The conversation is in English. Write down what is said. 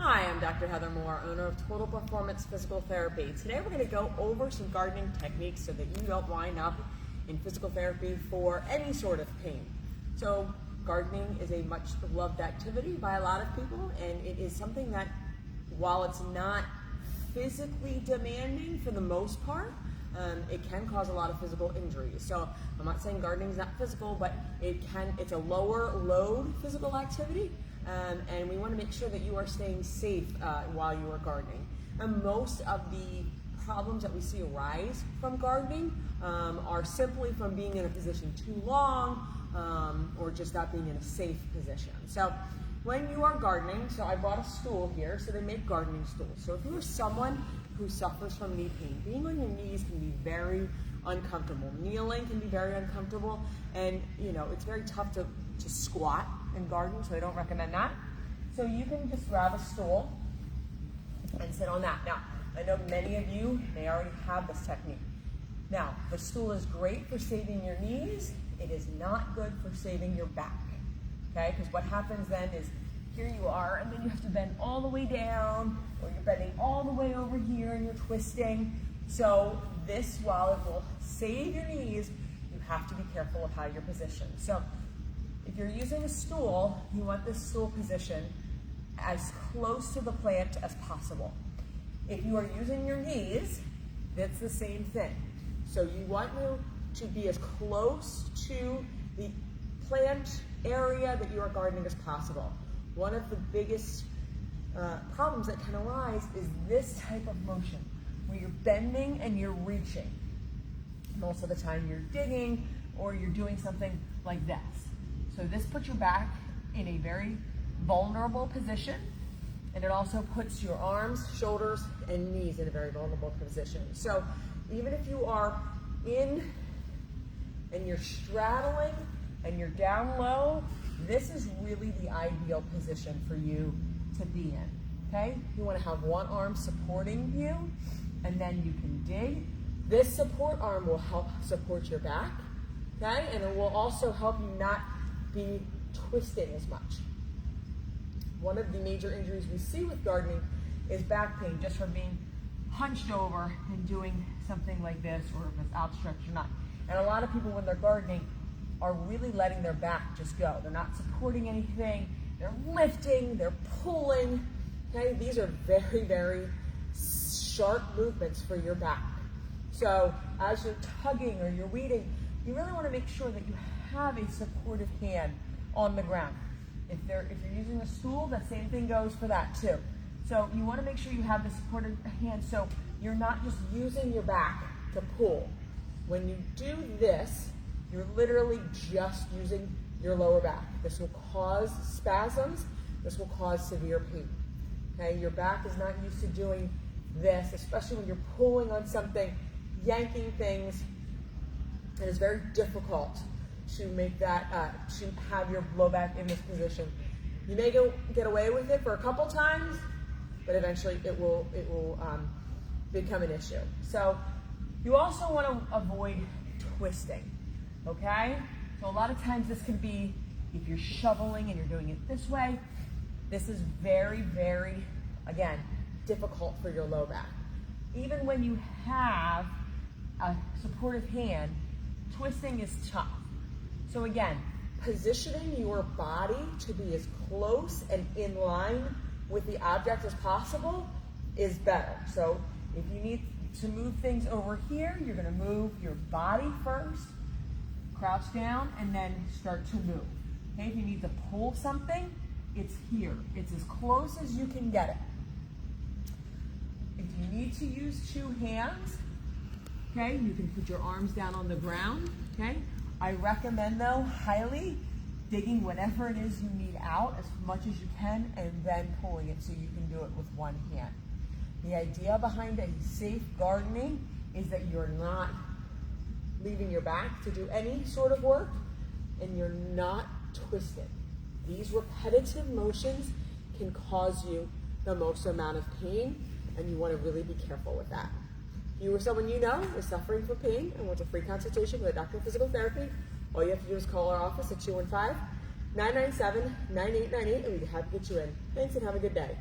Hi, I'm Dr. Heather Moore, owner of Total Performance Physical Therapy. Today we're going to go over some gardening techniques so that you don't wind up in physical therapy for any sort of pain. So gardening is a much loved activity by a lot of people, and it is something that, while it's not physically demanding for the most part, it can cause a lot of physical injuries. So I'm not saying gardening is not physical, but it's a lower load physical activity. And we want to make sure that you are staying safe while you are gardening. And most of the problems that we see arise from gardening are simply from being in a position too long or just not being in a safe position. So when you are gardening, so I brought a stool here, so they make gardening stools. So if you are someone who suffers from knee pain, being on your knees can be very uncomfortable. Kneeling can be very uncomfortable, and it's very tough to squat and garden, so I don't recommend that. So you can just grab a stool and sit on that. Now, I know many of you may already have this technique. Now, the stool is great for saving your knees. It is not good for saving your back, okay? Because what happens then is, here you are, and then you have to bend all the way down, or you're bending all the way over here and you're twisting. So this, while it will save your knees, you have to be careful of how you're positioned. So if you're using a stool, you want this stool position as close to the plant as possible. If you are using your knees, that's the same thing. So you want to be as close to the plant area that you are gardening as possible. One of the biggest problems that can arise is this type of motion, where you're bending and you're reaching. Most of the time you're digging or you're doing something like this. So this puts your back in a very vulnerable position, and it also puts your arms, shoulders, and knees in a very vulnerable position. So even if you are in and you're straddling and you're down low, this is really the ideal position for you to be in, okay? You want to have one arm supporting you, and then you can dig. This support arm will help support your back, okay? And it will also help you not be twisting as much. One of the major injuries we see with gardening is back pain, just from being hunched over and doing something like this, or if it's outstretched or not. And a lot of people, when they're gardening, are really letting their back just go. They're not supporting anything. They're lifting, they're pulling. Okay, these are very, very sharp movements for your back. So as you're tugging or you're weeding, you really want to make sure that you have a supportive hand on the ground. If you're using a stool, the same thing goes for that too. So you want to make sure you have the supportive hand, so you're not just using your back to pull. When you do this, you're literally just using your lower back. This will cause spasms. This will cause severe pain. Okay, your back is not used to doing this, especially when you're pulling on something, yanking things. It is very difficult to make that, to have your low back in this position. You may get away with it for a couple times, but eventually it will become an issue. So you also want to avoid twisting, okay? So a lot of times this can be, if you're shoveling and you're doing it this way, this is very, very, again, difficult for your low back. Even when you have a supportive hand, twisting is tough. So again, positioning your body to be as close and in line with the object as possible is better. So if you need to move things over here, you're going to move your body first, crouch down, and then start to move. Okay, if you need to pull something, it's here. It's as close as you can get it. If you need to use two hands, okay, you can put your arms down on the ground, okay? I recommend, though, highly digging whatever it is you need out as much as you can, and then pulling it so you can do it with one hand. The idea behind a safe gardening is that you're not leaving your back to do any sort of work, and you're not twisting. These repetitive motions can cause you the most amount of pain, and you want to really be careful with that. If you or someone you know is suffering from pain and wants a free consultation with a doctor of physical therapy, all you have to do is call our office at 215-997-9898, and we'd be happy to get you in. Thanks, and have a good day.